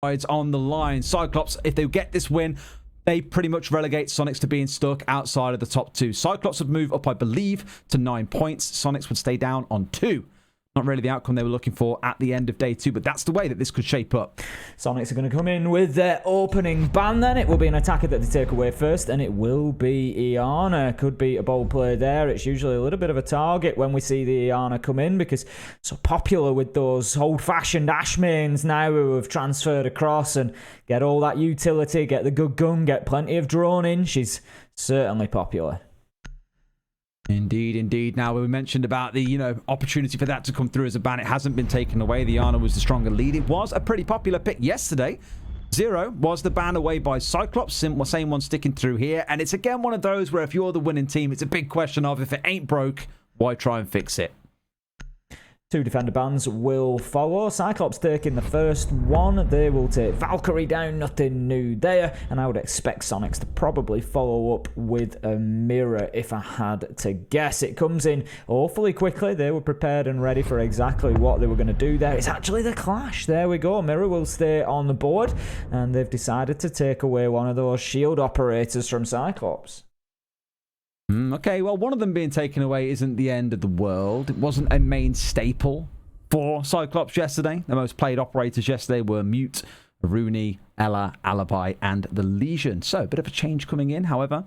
on the line. Cyclops, if they get this win, they pretty much relegate Soniqs to being stuck outside of the top 2. Cyclops would move up, I believe, to 9 points. Soniqs would stay down on 2. Not really the outcome they were looking for at the end of day 2, but that's the way that this could shape up. Soniqs are going to come in with their opening ban then. It will be an attacker that they take away first, and it will be Iana. Could be a bold play there. It's usually a little bit of a target when we see the Iana come in, because so popular with those old-fashioned Ash mains now who have transferred across and get all that utility, get the good gun, get plenty of drone in. She's certainly popular. Indeed, indeed. Now, we mentioned about the, opportunity for that to come through as a ban. It hasn't been taken away. The Iana was the stronger lead. It was a pretty popular pick yesterday. 0 was the ban away by Cyclops. Same one sticking through here. And it's again one of those where if you're the winning team, it's a big question of if it ain't broke, why try and fix it? 2 defender bans will follow. Cyclops taking the first one. They will take Valkyrie down. Nothing new there. And I would expect Soniqs to probably follow up with a mirror if I had to guess. It comes in awfully quickly. They were prepared and ready for exactly what they were going to do there. It's actually the clash. There we go. Mirror will stay on the board. And they've decided to take away one of those shield operators from Cyclops. Okay, well, one of them being taken away isn't the end of the world. It wasn't a main staple for Cyclops yesterday. The most played operators yesterday were Mute, Rooney, Ella, Alibi, and the Legion. So, a bit of a change coming in, however.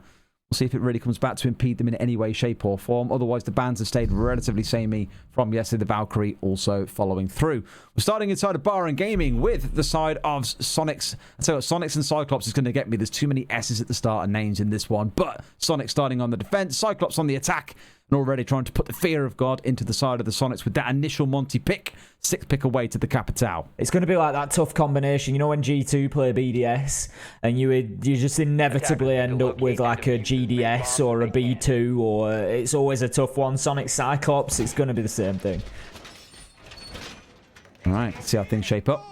We'll see if it really comes back to impede them in any way, shape, or form. Otherwise, the bans have stayed relatively samey from yesterday. The Valkyrie also following through. We're starting inside of Bar and Gaming with the side of Soniqs. So Soniqs and Cyclops is going to get me. There's too many S's at the start and names in this one. But Soniqs starting on the defense, Cyclops on the attack, and already trying to put the fear of God into the side of the Soniqs with that initial Monty pick. 6th pick away to the Capitale. It's going to be like that tough combination. You know when G2 play BDS and you just inevitably end up with like a GDS or a B2, or it's always a tough one. Sonic Cyclops, it's going to be the same thing. All right, see how things shape up.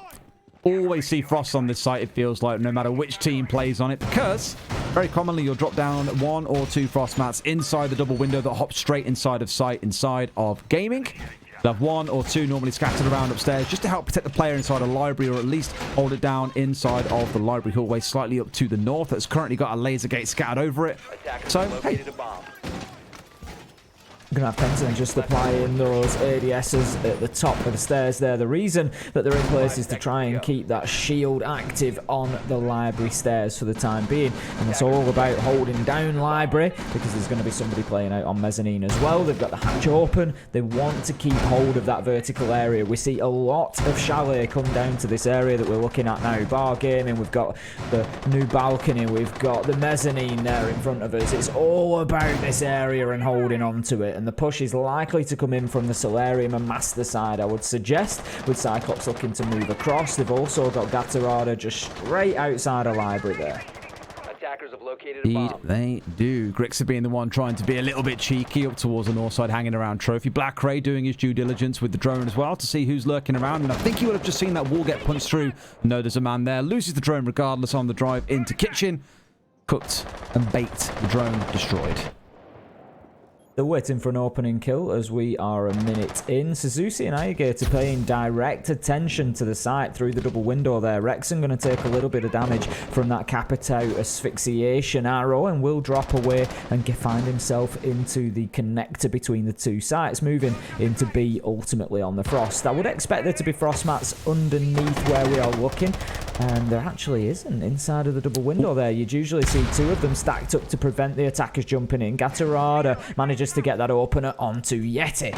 Always see Frost on this site, it feels like, no matter which team plays on it, because very commonly you'll drop down 1 or 2 Frost mats inside the double window that hops straight inside of site, inside of Gaming. They'll have 1 or 2 normally scattered around upstairs just to help protect the player inside a library, or at least hold it down inside of the library hallway slightly up to the north. That's currently got a laser gate scattered over it. So, hey. Going to have Pentagon just applying those ADSs at the top of the stairs there. The reason that they're in place is to try and keep that shield active on the library stairs for the time being. And it's all about holding down library, because there's going to be somebody playing out on mezzanine as well. They've got the hatch open. They want to keep hold of that vertical area. We see a lot of chalet come down to this area that we're looking at now. Bar Gaming, we've got the new balcony, we've got the mezzanine there in front of us. It's all about this area and holding on to it. And the push is likely to come in from the Solarium and Master side, I would suggest, with Cyclops looking to move across. They've also got Gatorada just straight outside a library there. Attackers have located a Indeed, bomb. they do. Grixer being the one trying to be a little bit cheeky up towards the north side, hanging around Trophy. BlackRay doing his due diligence with the drone as well to see who's lurking around. And I think you would have just seen that wall get punched through. No, there's a man there. Loses the drone regardless on the drive into kitchen. Cooked and baked. The drone destroyed. They're waiting for an opening kill as we are a minute in. SuzuC and Ayagator paying direct attention to the site through the double window there. Rexon going to take a little bit of damage from that Capitao asphyxiation arrow and will drop away and find himself into the connector between the 2 sites, moving into B ultimately on the Frost. I would expect there to be Frost mats underneath where we are looking, and there actually isn't inside of the double window there. You'd usually see 2 of them stacked up to prevent the attackers jumping in. Gatorada manages to get that opener onto Yeti.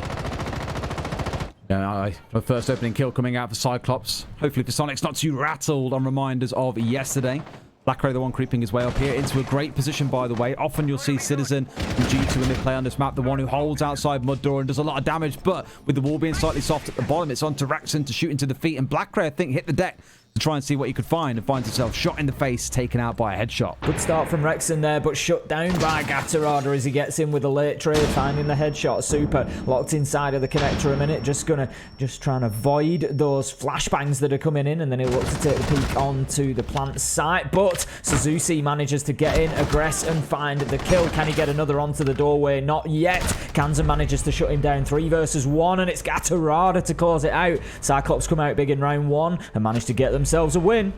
The first opening kill coming out for Cyclops. Hopefully for Soniqs not too rattled on reminders of yesterday. BlackRay the one creeping his way up here into a great position, by the way. Often you'll see Citizen and G2 when they play on this map, the one who holds outside Mud Door and does a lot of damage, but with the wall being slightly soft at the bottom, it's on to Rexon to shoot into the feet, and BlackRay, I think, hit the deck to try and see what he could find, and finds himself shot in the face, taken out by a headshot. Good start from Rexon there, but shut down by Gatorada as he gets in with a late trade, finding the headshot. Super locked inside of the connector a minute, just trying to avoid those flashbangs that are coming in, and then he'll look to take the peek onto the plant site, but SuzuC manages to get in, aggress, and find the kill. Can he get another onto the doorway? Not yet. Kanza manages to shut him down 3 versus 1, and it's Gatorada to close it out. Cyclops come out big in round 1 and manage to get them themselves a win.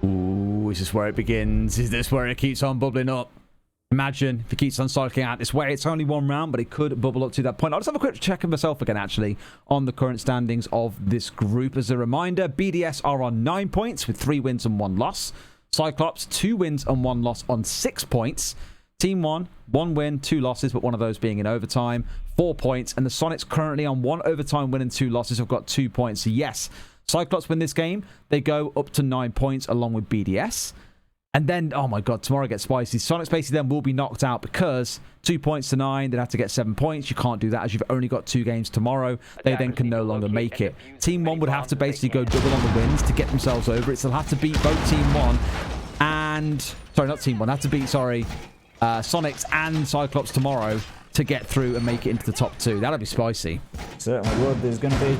Ooh, is this where it begins? Is this where it keeps on bubbling up? Imagine if it keeps on cycling out this way. It's only one round, but it could bubble up to that point. I'll just have a quick check of myself again, actually, on the current standings of this group. As a reminder, BDS are on 9 points with 3 wins and 1 loss. Cyclops, 2 wins and 1 loss on 6 points. Team 1, 1 win, 2 losses, but one of those being in overtime, 4 points. And the Sonics currently on 1 overtime win and 2 losses have got 2 points. So yes, Cyclops win this game. They go up to 9 points along with BDS. And then, oh my god, tomorrow gets spicy. Sonics basically then will be knocked out because 2 points to 9, they'd have to get 7 points. You can't do that as you've only got 2 games tomorrow. They then can no longer make it. Team 1 would have to basically go double on the wins to get themselves over it. So they'll have to beat both Team 1 and... Sorry, not Team 1. They have to beat, Sonics and Cyclops tomorrow to get through and make it into the top 2. That'll be spicy. Certainly would. There's going to be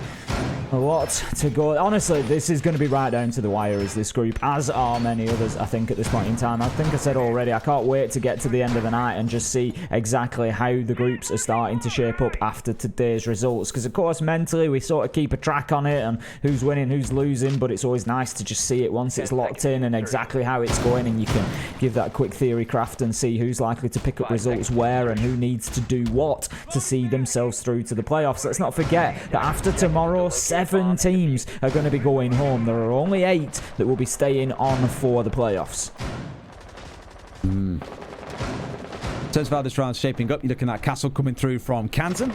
a lot to go. Honestly, this is going to be right down to the wire as this group, as are many others, I think, at this point in time. I think I said already, I can't wait to get to the end of the night and just see exactly how the groups are starting to shape up after today's results. Because, of course, mentally, we sort of keep a track on it and who's winning, who's losing, but it's always nice to just see it once it's locked in and exactly how it's going, and you can give that quick theory craft and see who's likely to pick up results where and who needs to do what to see themselves through to the playoffs. Let's not forget that after tomorrow, 7 teams are going to be going home. There are only 8 that will be staying on for the playoffs. In terms of how this round's shaping up, you're looking at Castle coming through from Kansan.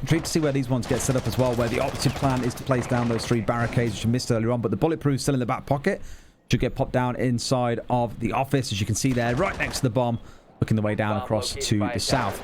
Intrigued to see where these ones get set up as well, where the operative plan is to place down those 3 barricades which you missed earlier on, but the bulletproof still in the back pocket should get popped down inside of the office, as you can see there, right next to the bomb, looking the way down across to the south.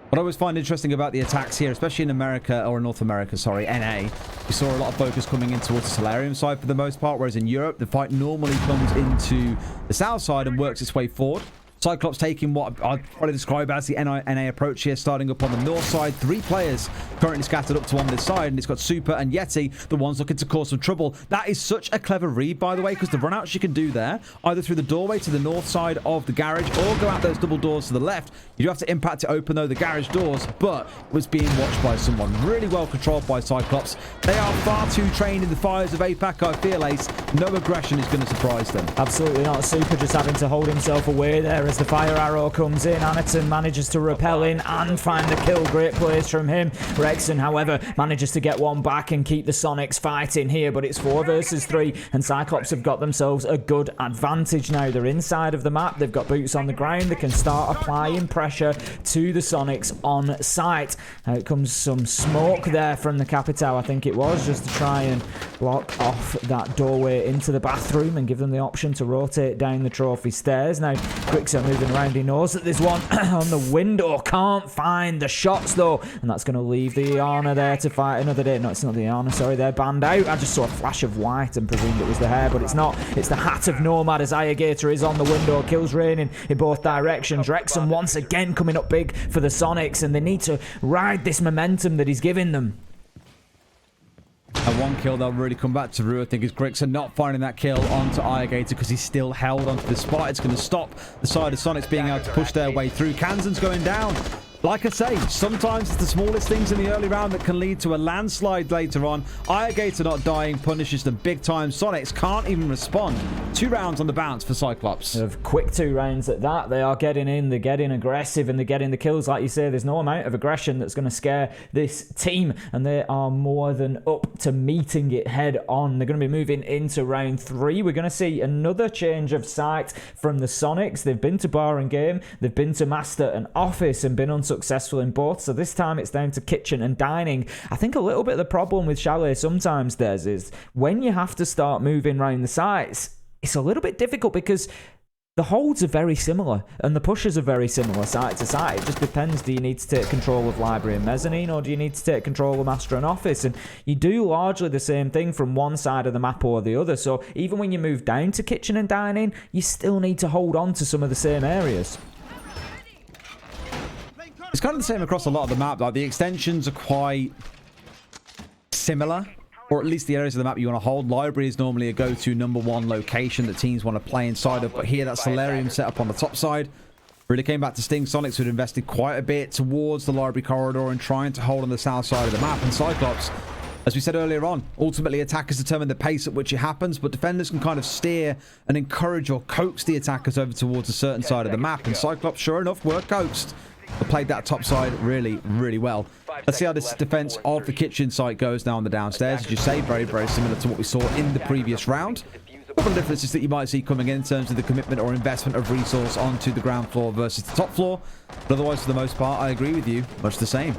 What I always find interesting about the attacks here, especially in America, or North America, sorry, NA, we saw a lot of focus coming in towards the Solarium side for the most part, whereas in Europe, the fight normally comes into the south side and works its way forward. Cyclops taking what I'd probably describe as the NA approach here, starting up on the north side. 3 players currently scattered up to on this side, and it's got Super and Yeti, the ones looking to cause some trouble. That is such a clever read, by the way, because the runouts you can do there, either through the doorway to the north side of the garage or go out those double doors to the left. You do have to impact to open, though, the garage doors, but was being watched by someone. Really well controlled by Cyclops. They are far too trained in the fires of APAC, I feel, Ace. No aggression is going to surprise them. Absolutely not. Super just having to hold himself away there as the fire arrow comes in. Anitun manages to repel in and find the kill. Great plays from him. Rexon, however, manages to get one back and keep the Sonics fighting here, but it's 4 versus 3, and Cyclops have got themselves a good advantage now. They're inside of the map. They've got boots on the ground. They can start applying pressure to the Sonics on site. Out comes some smoke there from the Capitao, I think it was, just to try and block off that doorway into the bathroom and give them the option to rotate down the trophy stairs. Now, Quicks are moving around. He knows that there's one on the window. Can't find the shots, though, and that's going to leave the Iana there to fight another day. No, it's not the Iana, sorry, they're banned out. I just saw a flash of white and presumed it was the hair, but it's not. It's the hat of Nomad as Ayagator is on the window. Kills raining in both directions. Rexon once again coming up big for the Sonics, and they need to ride this momentum that he's giving them. A 1 kill, they'll really come back to Rue. I think is Grixon not finding that kill onto Ayagator because he's still held onto the spot. It's going to stop the side of Sonics being able to push their way through. Kansan's going down. Like I say, sometimes it's the smallest things in the early round that can lead to a landslide later on. Ayagator not dying punishes them big time. Sonics can't even respond. 2 rounds on the bounce for Cyclops. Of quick 2 rounds at that. They are getting in, they're getting aggressive, and they're getting the kills. Like you say, there's no amount of aggression that's going to scare this team, and they are more than up to meeting it head on. They're going to be moving into round 3. We're going to see another change of site from the Sonics. They've been to bar and game, they've been to master and office and been unsuccessful in both, so this time it's down to kitchen and dining. I think a little bit of the problem with Chalet sometimes, Des, is when you have to start moving around the sites, it's a little bit difficult because the holds are very similar and the pushes are very similar site to site. It just depends, do you need to take control of library and mezzanine, or do you need to take control of master and office? And you do largely the same thing from one side of the map or the other, so even when you move down to kitchen and dining, you still need to hold on to some of the same areas. It's kind of the same across a lot of the map. Like, the extensions are quite similar, or at least the areas of the map you want to hold. Library is normally a go-to #1 location that teams want to play inside of, but here that Solarium set up on the top side really came back to sting Sonics, who'd invested quite a bit towards the library corridor and trying to hold on the south side of the map. And Cyclops As we said earlier on, ultimately attackers determine the pace at which it happens, but defenders can kind of steer and encourage or coax the attackers over towards a certain side of the map, and Cyclops, sure enough, were coaxed. They played that top side really, really well. Let's see how this defense of the kitchen site goes now on the downstairs. As you say, very, very similar to what we saw in the previous round. A couple of differences that you might see coming in terms of the commitment or investment of resource onto the ground floor versus the top floor. But otherwise, for the most part, I agree with you. Much the same.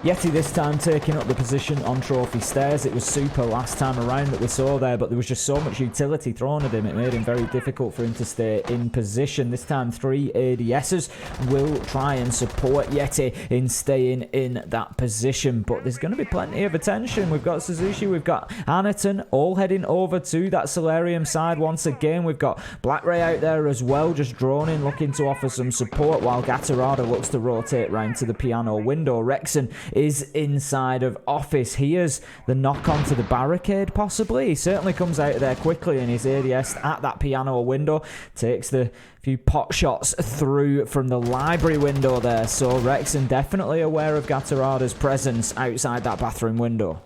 Yeti this time taking up the position on trophy stairs. It was Super last time around that we saw there, but there was just so much utility thrown at him. It made him very difficult for him to stay in position. This time 3 ADSs will try and support Yeti in staying in that position, but there's going to be plenty of attention. We've got SuzuC, we've got Anitun all heading over to that Solarium side once again. We've got BlackRay out there as well, just droning, looking to offer some support, while gatorada looks to rotate round to the piano window. Rexon is inside of office. Here's the knock onto the barricade, possibly. He certainly comes out of there quickly, and his ADS at that piano window takes the few pot shots through from the library window there. So Rexon definitely aware of gatorada's presence outside that bathroom window.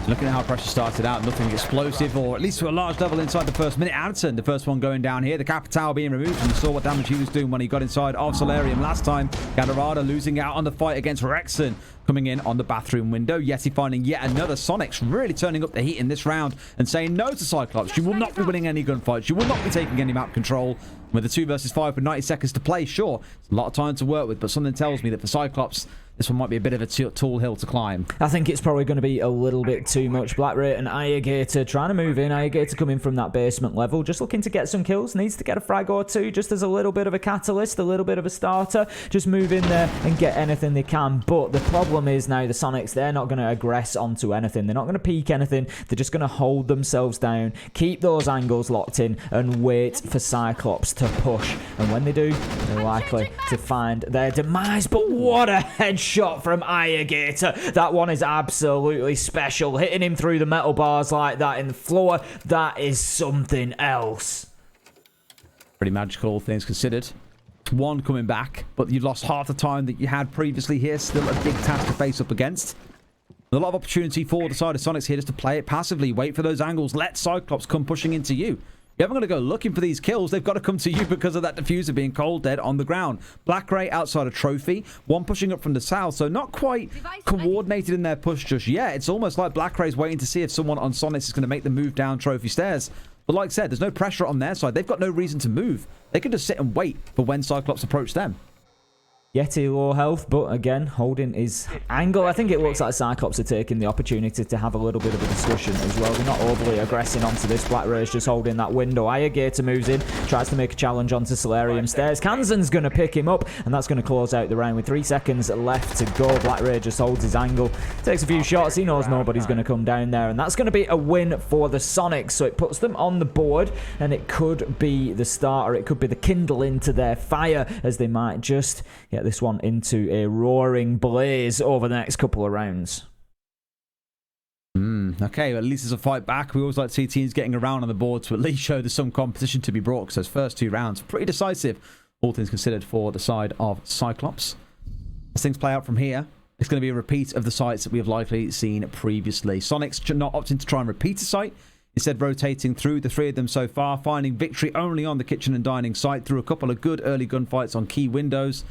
Looking at how pressure started out, nothing explosive, or at least to a large level inside the first minute. Anitun, the first one going down here. The Kappa Tower being removed, and you saw what damage he was doing when he got inside of Solarium last time. gatorada losing out on the fight against Rexon, coming in on the bathroom window. Yeti finding yet another. Soniqs really turning up the heat in this round and saying no to Cyclops. You will not be winning any gunfights. You will not be taking any map control. With the 2 versus 5 with 90 seconds to play, sure, it's a lot of time to work with, but something tells me that for Cyclops, this one might be a bit of a tall hill to climb. I think it's probably going to be a little bit too much. BlackRay and Ayagator trying to move in. Ayagator coming from that basement level, just looking to get some kills. Needs to get a frag or two, just as a little bit of a catalyst, a little bit of a starter. Just move in there and get anything they can. But the problem is now the Sonics, they're not going to aggress onto anything. They're not going to peek anything. They're just going to hold themselves down, keep those angles locked in, and wait for Cyclops to push. And when they do, they're likely to find their demise. But what a headshot from Ayagator. That one is absolutely special. Hitting him through the metal bars like that in the floor, that is something else. Pretty magical, all things considered. One coming back, but you lost half the time that you had previously here. Still a big task to face up against. A lot of opportunity for the side of Sonics here just to play it passively. Wait for those angles. Let Cyclops come pushing into you. You're never going to go looking for these kills. They've got to come to you because of that diffuser being cold dead on the ground. BlackRay outside a trophy. One pushing up from the south. So not quite coordinated in their push just yet. It's almost like BlackRay's waiting to see if someone on Sonics is going to make the move down trophy stairs. But like I said, there's no pressure on their side. They've got no reason to move. They can just sit and wait for when Cyclops approach them. Yeti low health, but again, holding his angle. I think it looks like Cyclops are taking the opportunity to have a little bit of a discussion as well. They're not overly aggressing onto this. BlackRay's just holding that window. Ayagator moves in, tries to make a challenge onto Solarium stairs. Kansan's going to pick him up, and that's going to close out the round with 3 seconds left to go. BlackRay just holds his angle, takes a few shots. He knows nobody's going to come down there, and that's going to be a win for the Sonics. So it puts them on the board, and it could be the start, or it could be the kindle into their fire, as they might just get this one into a roaring blaze over the next couple of rounds. Okay, well, at least there's a fight back. We always like to see teams getting around on the board to at least show there's some competition to be brought, because those first 2 rounds pretty decisive, all things considered, for the side of Cyclops. As things play out from here, it's going to be a repeat of the sites that we have likely seen previously. Sonics not opting to try and repeat a site, instead rotating through the 3 of them so far, finding victory only on the kitchen and dining site through a couple of good early gunfights on key windows.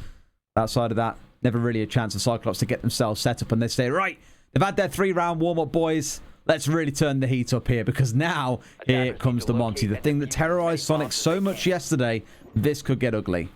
Outside of that, never really a chance for Cyclops to get themselves set up, and they say, right, they've had their 3-round warm-up, boys. Let's really turn the heat up here, because now here comes the Monty. The thing that terrorized Sonic so much yesterday, this could get ugly.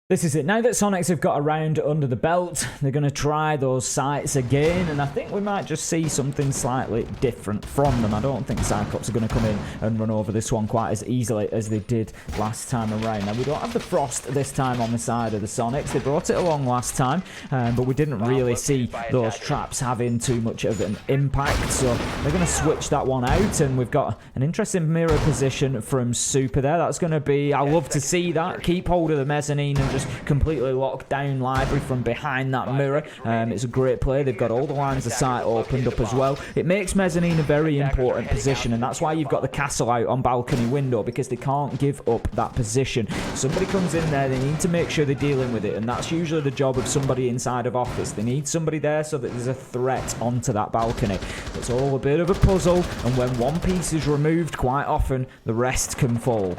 This is it. Now that Sonics have got a round under the belt, they're going to try those sites again, and I think we might just see something slightly different from them. I don't think Cyclops are going to come in and run over this one quite as easily as they did last time around. Now, we don't have the frost this time on the side of the Sonics. They brought it along last time, but we didn't really see those traps having too much of an impact, so they're going to switch that one out, and we've got an interesting mirror position from Super there. That's going to be, I love to see that. Keep hold of the mezzanine and just just completely lock down Library from behind that mirror. It's a great play. They've got all the lines of sight opened up as well. It makes Mezzanine a very important position, and that's why you've got the castle out on balcony window, because they can't give up that position. If somebody comes in there, they need to make sure they're dealing with it, and that's usually the job of somebody inside of office. They need somebody there so that there's a threat onto that balcony. It's all a bit of a puzzle, and when one piece is removed, quite often the rest can fall.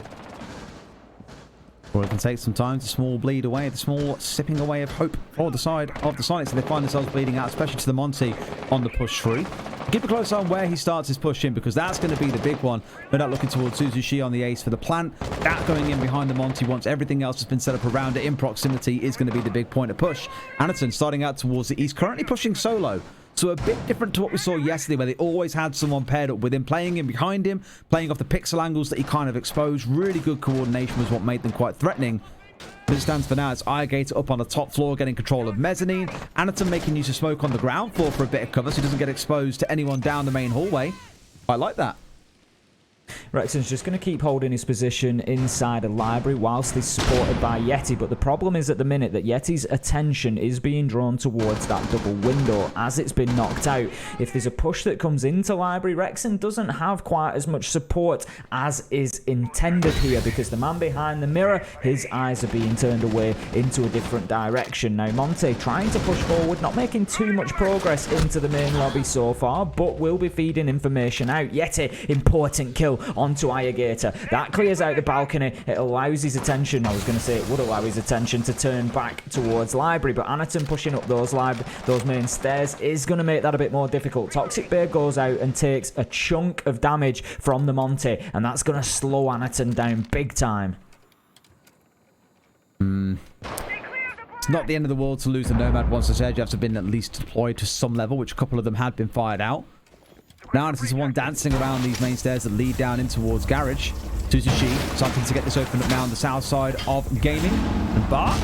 Or it can take some time to small bleed away, the small sipping away of hope for the side of the Sonics, and they find themselves bleeding out, especially to the Monty on the push through. Keep a close eye on where he starts his push in, because that's going to be the big one. They're not looking towards SuzuC on the ace for the plant. That going in behind the Monty once everything else has been set up around it in proximity is going to be the big point of push. Anitun starting out towards it. He's currently pushing solo. So a bit different to what we saw yesterday, where they always had someone paired up with him, playing in behind him, playing off the pixel angles that he kind of exposed. Really good coordination was what made them quite threatening. As it stands for now, it's Ayagator up on the top floor, getting control of Mezzanine. Anitun making use of smoke on the ground floor for a bit of cover, so he doesn't get exposed to anyone down the main hallway. I like that. Rexon's just going to keep holding his position inside a library whilst he's supported by Yeti, but the problem is at the minute that Yeti's attention is being drawn towards that double window as it's been knocked out. If there's a push that comes into library, Rexon doesn't have quite as much support as is intended here, because the man behind the mirror, his eyes are being turned away into a different direction. Now Monte trying to push forward, not making too much progress into the main lobby so far, but will be feeding information out. Yeti, important kill onto Ayagator. That clears out the balcony. It allows his attention, I was going to say it would allow his attention to turn back towards library, but Anitun pushing up those main stairs is going to make that a bit more difficult. Toxic Babe goes out and takes a chunk of damage from the Monty, and that's going to slow Anitun down big time. It's not the end of the world to lose the Nomad once the Edge have been at least deployed to some level, which a couple of them had been fired out. Now this is the one dancing around these main stairs that lead down in towards Garage. SuzuC starting to get this opened up now on the south side of gaming. And Bart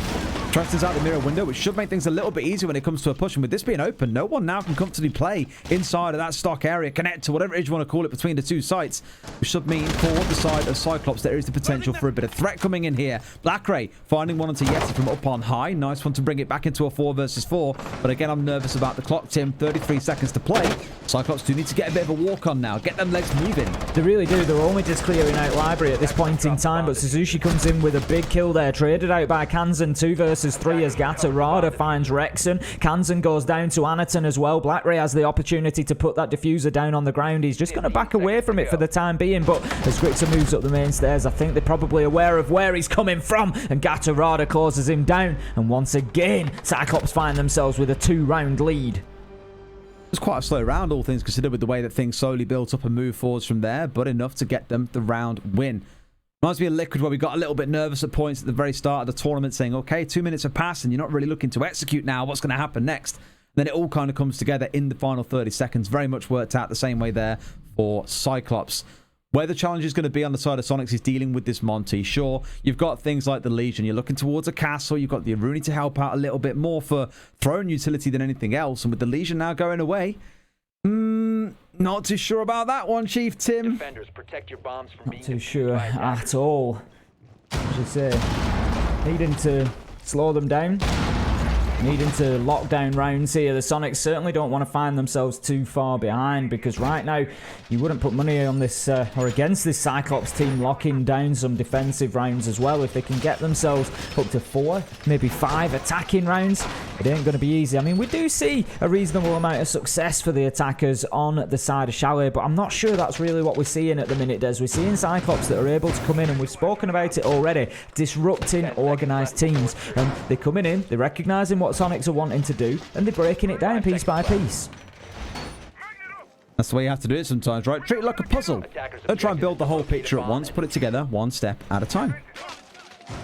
trusts out the mirror window, which should make things a little bit easier when it comes to a push. And with this being open, no one now can comfortably play inside of that stock area, connect to whatever it is you want to call it between the two sites, which should mean for the side of Cyclops there is the potential for a bit of threat coming in here. BlackRay finding one onto Yeti from up on high. Nice one to bring it back into a 4 versus 4. But again, I'm nervous about the clock, Tim. 33 seconds to play. Cyclops do need to get a bit of a walk on now. Get them legs moving. They really do. They're only just clearing out library at this point in time, but SuzuC comes in with a big kill there. Traded out by Kansan. 2 versus 3 as gatorada finds Rexon. Kansan goes down to Anitun as well. BlackRay has the opportunity to put that diffuser down on the ground. He's just going to back away from it for the time being, but as Grixer moves up the main stairs, I think they're probably aware of where he's coming from, and gatorada closes him down. And once again, Cyclops find themselves with a 2-round lead. It was quite a slow round, all things considered, with the way that things slowly built up and moved forwards from there, but enough to get them the round win. Reminds me of Liquid, where we got a little bit nervous at points at the very start of the tournament, saying, okay, 2 minutes have passed and you're not really looking to execute now. What's going to happen next? And then it all kind of comes together in the final 30 seconds. Very much worked out the same way there for Cyclops. Where the challenge is going to be on the side of Sonics is dealing with this Monty. Sure, you've got things like the Legion. You're looking towards a castle. You've got the Aruni to help out a little bit more for throwing utility than anything else. And with the Legion now going away, not too sure about that one, Chief Tim. Defenders, protect your bombs from Not too sure at all. I should say, needing to slow them down. Needing to lock down rounds here. The Sonics certainly don't want to find themselves too far behind, because right now you wouldn't put money on this or against this Cyclops team locking down some defensive rounds as well. If they can get themselves up to 4, maybe 5 attacking rounds, it ain't going to be easy. I mean, we do see a reasonable amount of success for the attackers on the side of Chalet, but I'm not sure that's really what we're seeing at the minute, Des. We're seeing Cyclops that are able to come in, and we've spoken about it already, disrupting organised teams. And they're coming in, they're recognising what Sonics are wanting to do, and they're breaking it down piece by piece. That's the way you have to do it sometimes, right? Treat it like a puzzle. Don't try and build the whole picture at once. Put it together one step at a time.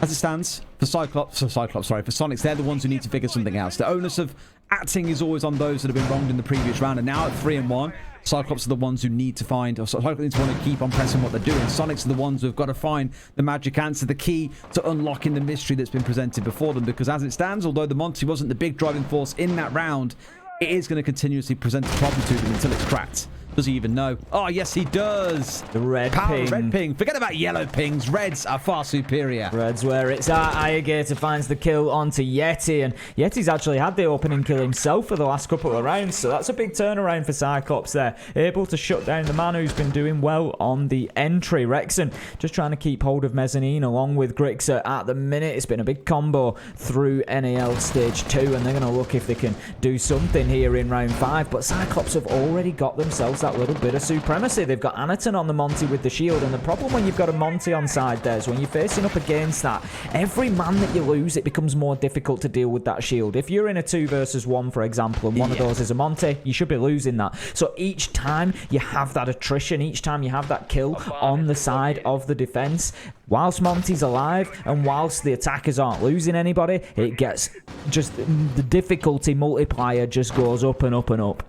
As it stands, for Sonics, they're the ones who need to figure something else. The onus of acting is always on those that have been wronged in the previous round, and now at 3-1, Cyclops are the ones who need to find, or Cyclops need to want to keep on pressing what they're doing. Sonics are the ones who have got to find the magic answer, the key to unlocking the mystery that's been presented before them, because as it stands, although the Monty wasn't the big driving force in that round, it is going to continuously present a problem to them until it's cracked. Does he even know? Oh, yes, he does. The red Power ping. red ping. Forget about yellow pings. Reds are far superior. Red's where it's at. Ayagator finds the kill onto Yeti, and Yeti's actually had the opening kill himself for the last couple of rounds, so that's a big turnaround for Cyclops there. Able to shut down the man who's been doing well on the entry. Rexon just trying to keep hold of Mezzanine along with Grixer at the minute. It's been a big combo through NAL stage 2, and they're going to look if they can do something here in round 5, but Cyclops have already got themselves that little bit of supremacy. They've got Anitun on the Monty with the shield, and the problem when you've got a Monty on side there is when you're facing up against that, every man that you lose, it becomes more difficult to deal with that shield. If you're in a 2 versus 1, for example, and one of those is a Monty, you should be losing that. So each time you have that attrition, each time you have that kill on the side of the defense, whilst Monty's alive and whilst the attackers aren't losing anybody, it gets just, the difficulty multiplier just goes up and up and up.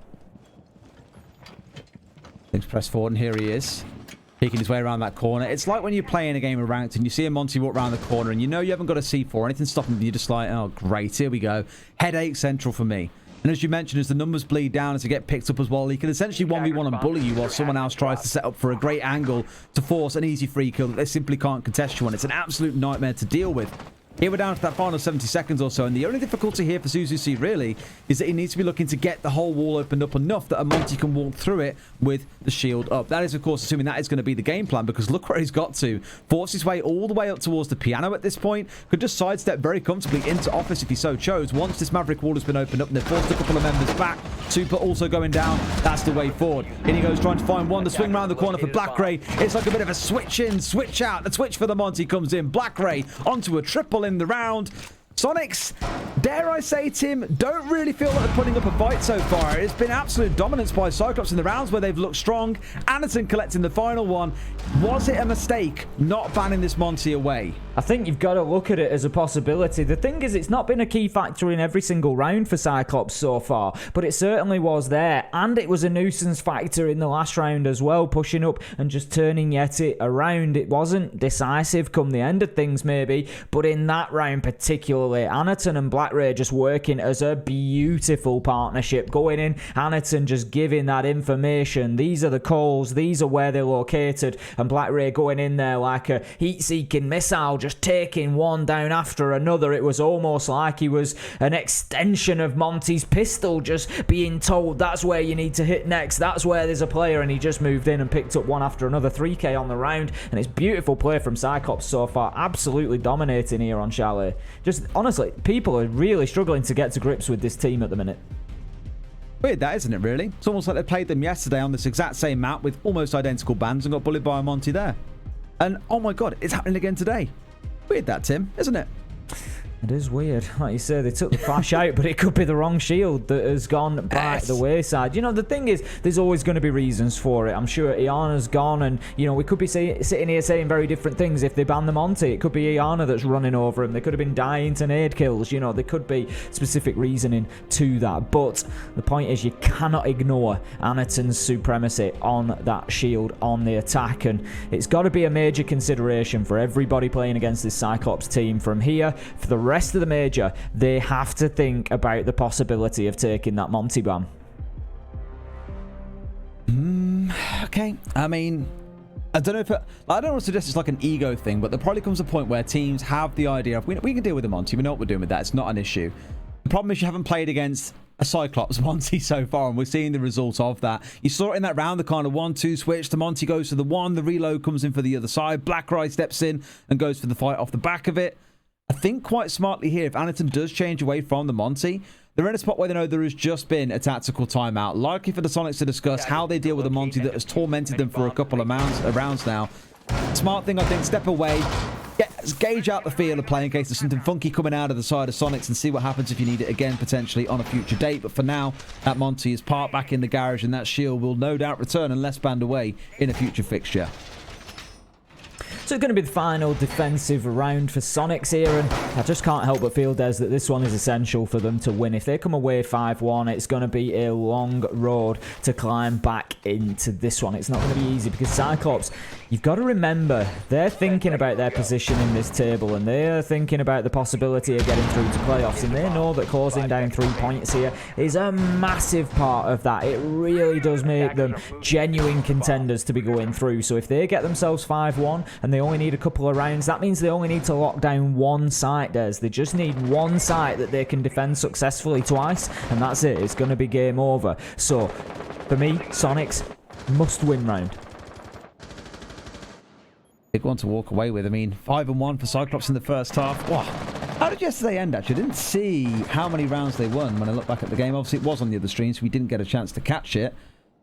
Press forward, and here he is, peeking his way around that corner. It's like when you're playing a game of ranked and you see a Monty walk around the corner and you know you haven't got a C4 or anything stopping him. You're just like, oh, great, here we go. Headache central for me. And as you mentioned, as the numbers bleed down, as they get picked up as well, he can essentially 1v1 and bully you while someone else tries to set up for a great angle to force an easy free kill that they simply can't contest you on. It's an absolute nightmare to deal with. Here we're down to that final 70 seconds or so, and the only difficulty here for SuzuC really is that he needs to be looking to get the whole wall opened up enough that a Monty can walk through it with the shield up. That is, of course, assuming that is going to be the game plan, because look where he's got to. Force his way all the way up towards the piano at this point. Could just sidestep very comfortably into office if he so chose. Once this Maverick wall has been opened up and they've forced a couple of members back. Super also going down. That's the way forward. In he goes, trying to find one. The swing around the corner for BlackRay. It's like a bit of a switch in, switch out. The twitch for the Monty comes in. BlackRay onto a triple in the round. Soniqs, dare I say, Tim, don't really feel like they're putting up a fight so far. It's been absolute dominance by Cyclops in the rounds where they've looked strong. Anitun collecting the final one. Was it a mistake not banning this Monty away? I think you've got to look at it as a possibility. The thing is, it's not been a key factor in every single round for Cyclops so far, but it certainly was there, and it was a nuisance factor in the last round as well, pushing up and just turning Yeti around. It wasn't decisive come the end of things maybe, but in that round particularly, Anitun and BlackRay just working as a beautiful partnership. Going in, Anitun just giving that information. These are the calls, these are where they're located, and BlackRay going in there like a heat-seeking missile, just taking one down after another. It was almost like he was an extension of Monty's pistol, just being told that's where you need to hit next, that's where there's a player, and he just moved in and picked up one after another. 3k on the round, and it's beautiful play from Cyclops so far. Absolutely dominating here on Chalet. Just honestly, people are really struggling to get to grips with this team at the minute. Weird that, isn't it, really? It's almost like they played them yesterday on this exact same map with almost identical bands and got bullied by a Monty there. And oh my god, it's happening again today. Weird that, Tim, isn't it? It is weird. Like you say, they took the flash out, but it could be the wrong shield that has gone by the wayside. You know, the thing is, there's always going to be reasons for it. I'm sure Iana's gone, and, you know, we could be sitting here saying very different things if they ban the Monty. It could be Iana that's running over him. They could have been dying to nade kills. You know, there could be specific reasoning to that. But the point is, you cannot ignore Anitun's supremacy on that shield on the attack, and it's got to be a major consideration for everybody playing against this Cyclops team from here. For the rest of the major, they have to think about the possibility of taking that Monty ban. Okay, I mean, I don't know if I don't want to suggest it's like an ego thing, but there probably comes a point where teams have the idea of we can deal with the Monty, we know what we're doing with that, it's not an issue. The problem is you haven't played against a Cyclops Monty so far, and we're seeing the results of that. You saw it in that round, the kind of 1-2 switch. The Monty goes to the one, the reload comes in for the other side. BlackRay steps in and goes for the fight off the back of it. I think quite smartly here, if Anitun does change away from the Monty, they're in a spot where they know there has just been a tactical timeout. Likely for the Sonics to discuss how they deal with a Monty that has tormented them for a couple of rounds now. Smart thing, I think, step away, gauge out the feel of play in case there's something funky coming out of the side of Sonics, and see what happens if you need it again, potentially on a future date. But for now, that Monty is parked back in the garage, and that shield will no doubt return unless banned away in a future fixture. So it's going to be the final defensive round for Soniqs here, and I just can't help but feel, Des, that this one is essential for them to win. If they come away 5-1, it's going to be a long road to climb back into this one. It's not going to be easy because Cyclops, you've got to remember, they're thinking about their position in this table, and they're thinking about the possibility of getting through to playoffs, and they know that closing down 3 points here is a massive part of that. It really does make them genuine contenders to be going through. So if they get themselves 5-1 and they only need a couple of rounds, that means they only need to lock down one site, Des. They just need one site that they can defend successfully twice, and that's it. It's going to be game over. So for me, Soniqs must win round. Big one to walk away with. I mean, 5-1 for Cyclops in the first half. Wow. How did yesterday end, actually? I didn't see how many rounds they won when I look back at the game. Obviously, it was on the other stream, so we didn't get a chance to catch it.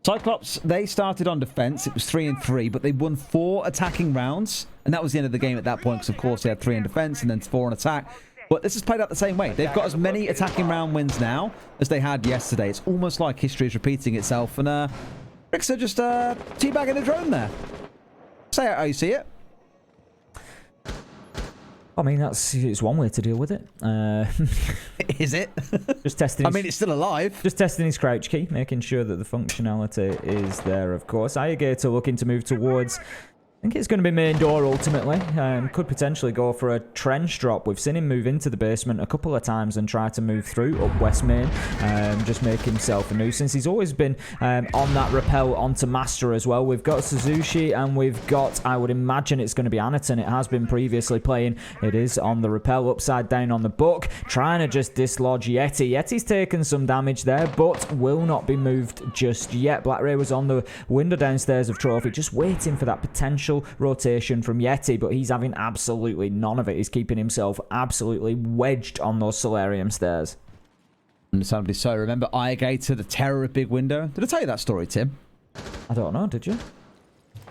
Cyclops, they started on defense. It was 3-3, but they won 4 attacking rounds, and that was the end of the game at that point, because, of course, they had 3 in defense and then 4 on attack. But this has played out the same way. They've got as many attacking round wins now as they had yesterday. It's almost like history is repeating itself, and Ricks are just teabagging a drone there. Say how you see it. I mean, it's one way to deal with it. Is it? Just testing. I mean, it's still alive. Just testing his crouch key, making sure that the functionality is there, of course. Ayagator looking to move towards, I think it's going to be main door ultimately. Could potentially go for a trench drop. We've seen him move into the basement a couple of times and try to move through up West Main. Just make himself a nuisance. He's always been on that rappel onto Master as well. We've got SuzuC and we've got, I would imagine it's going to be Anitun. It has been previously playing. It is on the rappel, upside down on the book. Trying to just dislodge Yeti. Yeti's taken some damage there, but will not be moved just yet. BlackRay was on the window downstairs of Trophy, just waiting for that potential rotation from Yeti, but he's having absolutely none of it. He's keeping himself absolutely wedged on those solarium stairs. Understandably so. Remember Ayagator, the terror of Big Window? Did I tell you that story, Tim? I don't know, did you?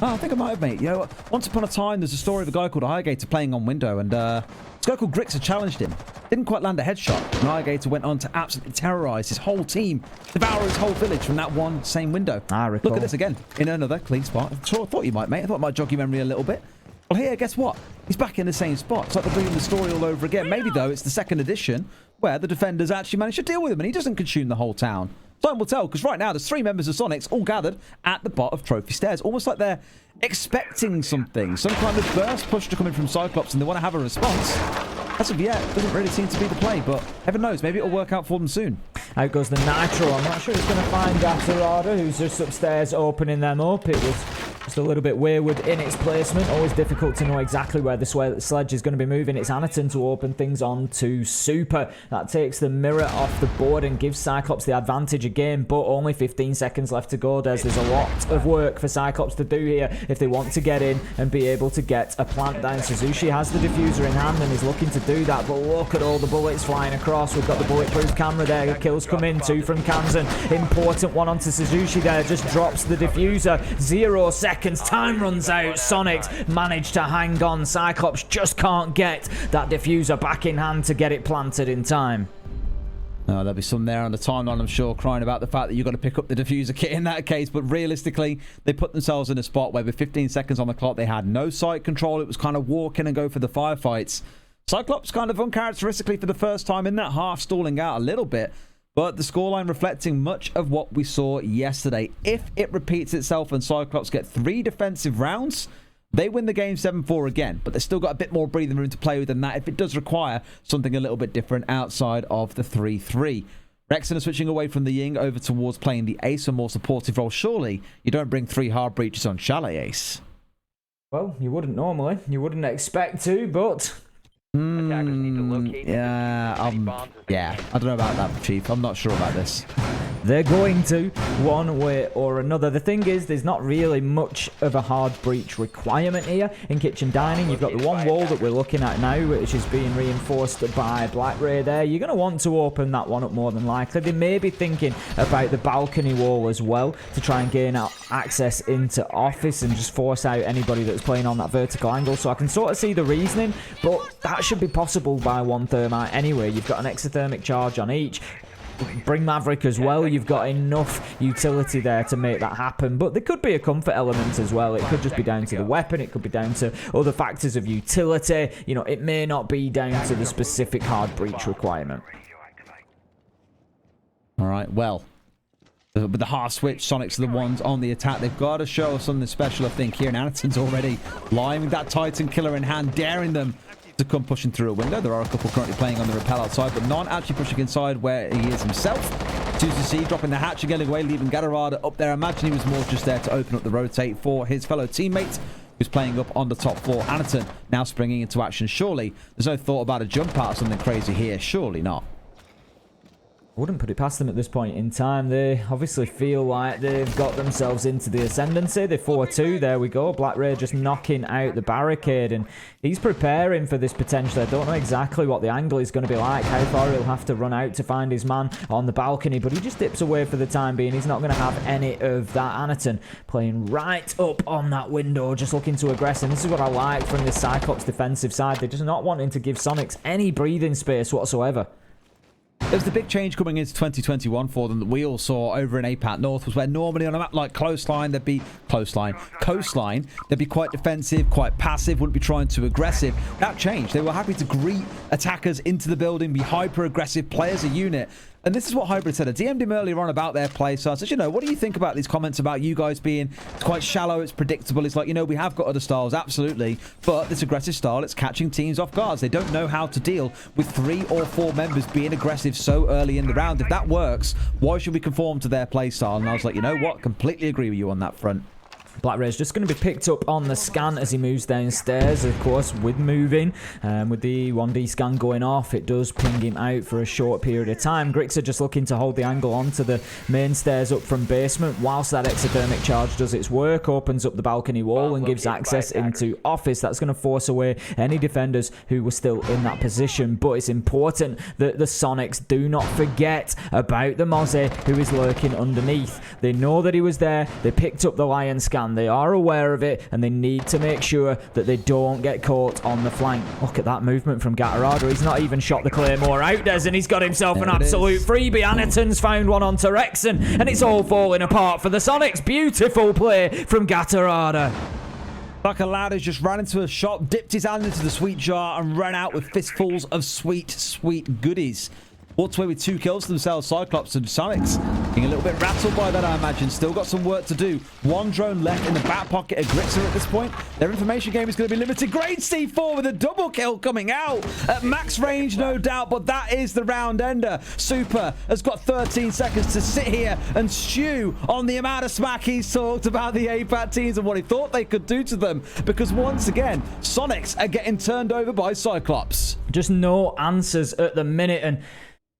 Oh, I think I might have, mate. You know, once upon a time, there's a story of a guy called Ayagator playing on Window, and this guy called Grix had challenged him. Didn't quite land a headshot, and Ayagator went on to absolutely terrorize his whole team, devour his whole village from that one same window. I recall. Look at this again, in another clean spot. I thought you might, mate. I thought it might jog your memory a little bit. Well, here, guess what? He's back in the same spot. It's like they're bringing the story all over again. Maybe, though, it's the second edition where the defenders actually managed to deal with him, and he doesn't consume the whole town. Time will tell, because right now there's 3 members of Soniqs all gathered at the bottom of Trophy Stairs, almost like they're expecting something, some kind of burst push to come in from Cyclops, and they want to have a response. As of yet, doesn't really seem to be the play, but heaven knows, maybe it'll work out for them soon. Out goes the Nitro. I'm not sure he's going to find gatorada, who's just upstairs opening them up. It was just a little bit wayward in its placement. Always difficult to know exactly where the sledge is going to be moving. It's Anitun to open things on to Super. That takes the mirror off the board and gives Cyclops the advantage again, but only 15 seconds left to go. There's a lot of work for Cyclops to do here if they want to get in and be able to get a plant down. SuzuC has the diffuser in hand and is looking to do that, but look at all the bullets flying across. We've got the bulletproof camera there. Kills come in, 2 from Kansan. Important one onto SuzuC there. Just drops the diffuser. 0 seconds. Time runs out. Soniqs managed to hang on. Cyclops just can't get that diffuser back in hand to get it planted in time. Oh, there'll be some there on the timeline, I'm sure, crying about the fact that you've got to pick up the diffuser kit in that case. But realistically, they put themselves in a spot where with 15 seconds on the clock, they had no site control. It was kind of walk in and go for the firefights. Cyclops kind of uncharacteristically for the first time in that half, stalling out a little bit. But the scoreline reflecting much of what we saw yesterday. If it repeats itself and Cyclops get 3 defensive rounds, they win the game 7-4 again. But they've still got a bit more breathing room to play with than that if it does require something a little bit different outside of the 3-3. Rexon are switching away from the Ying over towards playing the Ace, a more supportive role. Surely you don't bring 3 hard breaches on Chalet, Ace. Well, you wouldn't normally. You wouldn't expect to, but... Yeah, I don't know about that, Chief. I'm not sure about this. They're going to, one way or another. The thing is, there's not really much of a hard breach requirement here in kitchen dining. You've got the one wall that we're looking at now, which is being reinforced by BlackRay there. You're going to want to open that one up more than likely. They may be thinking about the balcony wall as well to try and gain access into office and just force out anybody that's playing on that vertical angle. So I can sort of see the reasoning, but that should be possible by 1 thermite anyway. You've got an exothermic charge on each. bring Maverick as well. You've got enough utility there to make that happen. But there could be a comfort element as well. It could just be down to the weapon. It could be down to other factors of utility. You know, it may not be down to the specific hard breach requirement. All right, well, with the half switch, Sonics are the ones on the attack. They've got to show us something special, I think, here. And Anitun's already lying with that Titan killer in hand, daring them to come pushing through a window. There are a couple currently playing on the rappel outside, but none actually pushing inside where he is himself. SuzuC dropping the hatch and getting away, leaving gatorada up there. I imagine he was more just there to open up the rotate for his fellow teammate, who's playing up on the top floor. Anitun now springing into action. Surely there's no thought about a jump out or something crazy here. Surely not. I wouldn't put it past them at this point in time. They obviously feel like they've got themselves into the ascendancy. They're 4-2. There we go. BlackRay just knocking out the barricade, and he's preparing for this potential. I don't know exactly what the angle is going to be like, how far he'll have to run out to find his man on the balcony, but he just dips away for the time being. He's not going to have any of that. Anitun playing right up on that window, just looking to aggress. And this is what I like from the Cyclops defensive side. They're just not wanting to give Sonics any breathing space whatsoever. There's the big change coming into 2021 for them that we all saw over in APAC North, was where normally on a map like coastline, they'd be quite defensive, quite passive, wouldn't be trying too aggressive. That changed. They were happy to greet attackers into the building, be hyper aggressive, play as a unit. And this is what Hybrid said. I DM'd him earlier on about their play. So I said, you know, what do you think about these comments about you guys being quite shallow? It's predictable. It's like, you know, we have got other styles, absolutely. But this aggressive style, it's catching teams off guards. They don't know how to deal with 3 or 4 members being aggressive so early in the round. If that works, why should we conform to their play style? And I was like, you know what? Completely agree with you on that front. BlackRay's just going to be picked up on the scan as he moves downstairs, of course, with moving. With the 1D scan going off, it does ping him out for a short period of time. Grix are just looking to hold the angle onto the main stairs up from basement, whilst that exothermic charge does its work, opens up the balcony wall and gives access into office. That's going to force away any defenders who were still in that position. But it's important that the Sonics do not forget about the Mozzie who is lurking underneath. They know that he was there. They picked up the Lion scan. They are aware of it, and they need to make sure that they don't get caught on the flank. Look at that movement from gatorada. He's not even shot the Claymore out, Des, and he's got himself an absolute freebie. Anitun's found one onto Rexon, and it's all falling apart for the Sonics. Beautiful play from gatorada. Like a lad who's just ran into a shop, dipped his hand into the sweet jar, and ran out with fistfuls of sweet, sweet goodies. Walked away with 2 kills for themselves. Cyclops and Sonics being a little bit rattled by that, I imagine. Still got some work to do. 1 drone left in the back pocket of Grixer at this point. Their information game is going to be limited. Great C4 with a double kill coming out at max range, no doubt, but that is the round ender. Super has got 13 seconds to sit here and stew on the amount of smack he's talked about the APAC teams and what he thought they could do to them, because once again, Sonics are getting turned over by Cyclops. Just no answers at the minute, and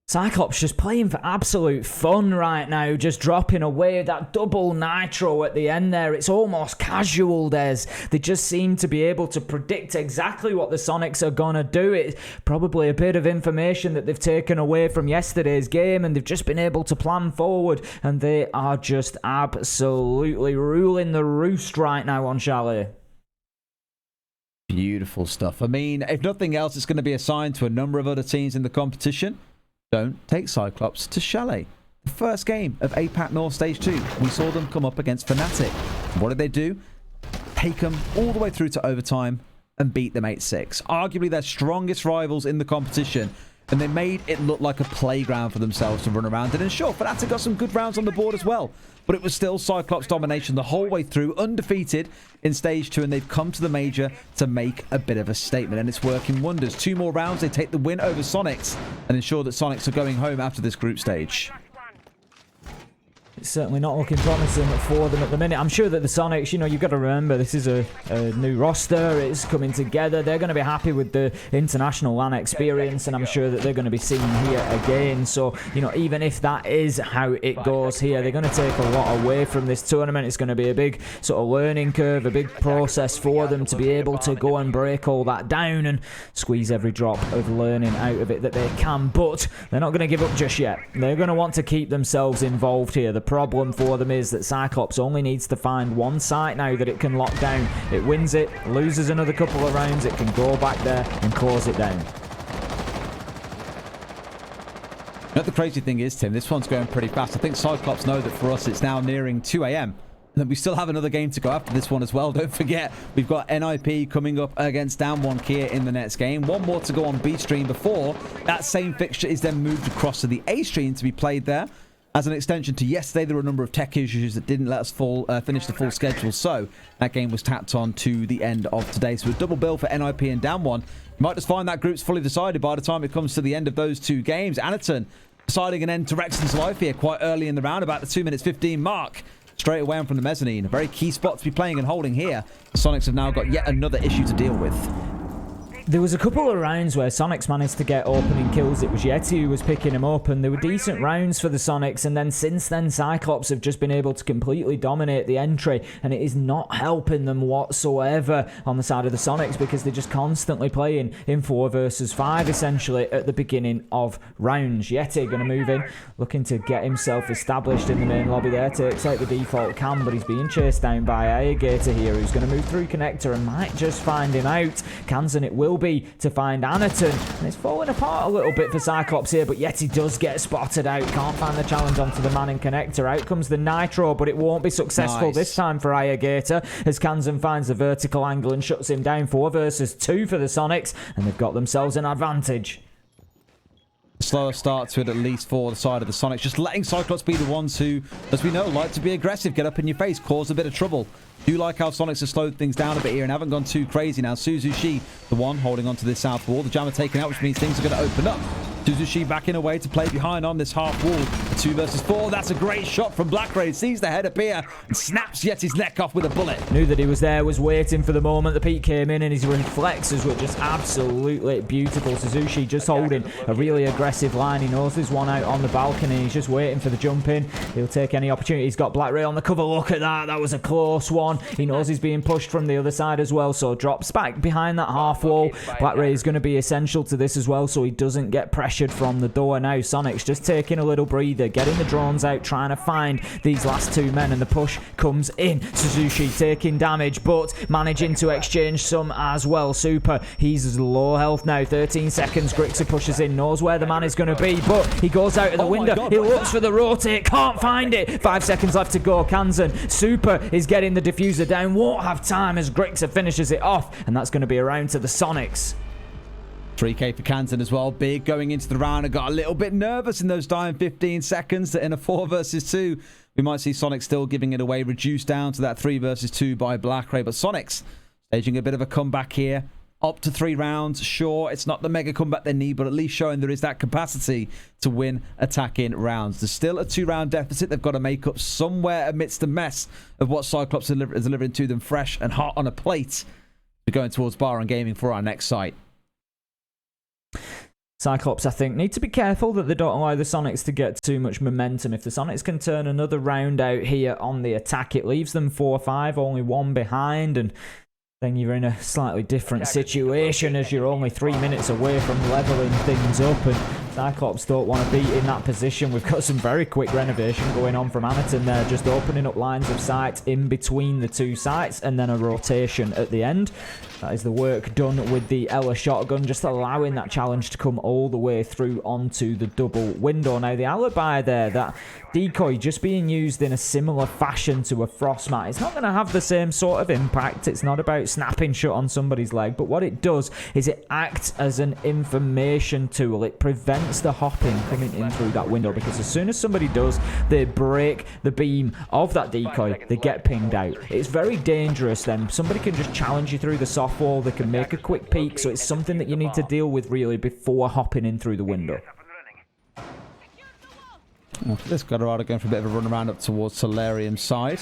Cyclops just playing for absolute fun right now, just dropping away that double nitro at the end there. It's almost casual, Des. They just seem to be able to predict exactly what the Sonics are going to do. It's probably a bit of information that they've taken away from yesterday's game, and they've just been able to plan forward, and they are just absolutely ruling the roost right now on Chalet. Beautiful stuff. I mean, if nothing else, it's going to be a sign to a number of other teams in the competition. Don't take Cyclops to Chalet. The first game of APAC North Stage 2, we saw them come up against Fnatic. What did they do? Take them all the way through to overtime and beat them 8-6. Arguably their strongest rivals in the competition. And they made it look like a playground for themselves to run around in. And sure, Fnatic got some good rounds on the board as well. But it was still Cyclops domination the whole way through, undefeated in Stage 2. And they've come to the Major to make a bit of a statement. And it's working wonders. 2 more rounds, they take the win over Sonics and ensure that Sonics are going home after this group stage. It's certainly not looking promising for them at the minute. I'm sure that the Sonics, you know, you've got to remember, this is a new roster. It's coming together. They're going to be happy with the international LAN experience, and I'm sure that they're going to be seen here again. So, you know, even if that is how it goes here, they're going to take a lot away from this tournament. It's going to be a big sort of learning curve, a big process for them to be able to go and break all that down and squeeze every drop of learning out of it that they can. But they're not going to give up just yet. They're going to want to keep themselves involved here. The problem for them is that Cyclops only needs to find one site now that it can lock down. It wins it, loses another couple of rounds, it can go back there and close it down. You know what the crazy thing is, Tim? This one's going pretty fast. I think Cyclops know that for us it's now nearing 2 a.m. And then we still have another game to go after this one as well. Don't forget, we've got NIP coming up against Down 1 Kia in the next game. One more to go on B stream before that same fixture is then moved across to the A stream to be played there. As an extension to yesterday, there were a number of tech issues that didn't let us finish the full schedule. So that game was tapped on to the end of today. So a double bill for NIP and Down 1. You might just find that group's fully decided by the time it comes to the end of those two games. Anitun deciding an end to Rexon's life here quite early in the round, about the 2 minutes 15 mark. Straight away from the mezzanine. A very key spot to be playing and holding here. The Sonics have now got yet another issue to deal with. There was a couple of rounds where Sonics managed to get opening kills. It was Yeti who was picking them up, and they were decent rounds for the Sonics. And then since then, Cyclops have just been able to completely dominate the entry, and it is not helping them whatsoever on the side of the Sonics because they're just constantly playing in 4 versus 5 essentially at the beginning of rounds. Yeti going to move in, looking to get himself established in the main lobby there. Takes out the default cam, but he's being chased down by Ayagator here, who's going to move through connector and might just find him out. Kansan it will be to find Anitun, and it's falling apart a little bit for Cyclops here, but Yeti does get spotted out. Can't find the challenge onto the man in connector. Out comes the nitro, but it won't be successful this time for Ayagator as Kansan finds the vertical angle and shuts him down. 4 versus 2 for the Sonics, and they've got themselves an advantage. Slower start to it, at least for the side of the Sonics. Just letting Cyclops be the ones who, as we know, like to be aggressive, get up in your face, cause a bit of trouble. Do like how Sonics have slowed things down a bit here and haven't gone too crazy now. SuzuC, the one holding onto this south wall. The jammer taken out, which means things are going to open up. SuzuC backing away to play behind on this half wall. 2 versus 4. That's a great shot from BlackRay. Sees the head appear and snaps Yeti's neck off with a bullet. Knew that he was there, was waiting for the moment the peak came in, and his reflexes were just absolutely beautiful. SuzuC just holding a really aggressive line. He knows there's one out on the balcony. He's just waiting for the jump in. He'll take any opportunity. He's got BlackRay on the cover. Look at that. That was a close one. He knows he's being pushed from the other side as well, so drops back behind that half wall. BlackRay is going to be essential to this as well, so he doesn't get pressured from the door. Now Sonics just taking a little breather, getting the drones out, trying to find these last 2 men, and the push comes in. SuzuC taking damage, but managing to exchange some as well. Super, he's low health now. 13 seconds. Grixer pushes in, knows where the man is going to be, but he goes out of the window. He looks for the rotate, can't find it. 5 seconds left to go. Kansan, Super is getting the diffuser down, won't have time as Grixer finishes it off, and that's going to be a round to the Sonics. 3k for Kansan as well. Big going into the round. I got a little bit nervous in those dying 15 seconds that in a 4 versus 2 we might see Sonic still giving it away, reduced down to that 3 versus 2 by BlackRay. But Sonics staging a bit of a comeback here. Up to 3 rounds. Sure, it's not the mega comeback they need, but at least showing there is that capacity to win attacking rounds. There's still a 2-round deficit they've got to make up somewhere amidst the mess of what Cyclops is delivering to them fresh and hot on a plate. We're going towards Bar and Gaming for our next site. Cyclops, I think, need to be careful that they don't allow the Sonics to get too much momentum. If the Sonics can turn another round out here on the attack, it leaves them 4-5, only 1 behind, and then you're in a slightly different situation as you're only 3 minutes away from leveling things up, and Cyclops don't want to be in that position. We've got some very quick renovation going on from Anitun there, just opening up lines of sight in between the 2 sites, and then a rotation at the end. That is the work done with the Ella shotgun, just allowing that challenge to come all the way through onto the double window. Now, the alibi there, that decoy just being used in a similar fashion to a frostmat, it's not going to have the same sort of impact. It's not about snapping shut on somebody's leg, but what it does is it acts as an information tool. It prevents the hopping coming in through that window, because as soon as somebody does, they break the beam of that decoy, they get pinged out. It's very dangerous then. Somebody can just challenge you through the soft wall, they can make a quick peek, so it's something that you need to deal with really before hopping in through the window. Well, this gatorada going for a bit of a run around up towards Solarium's side.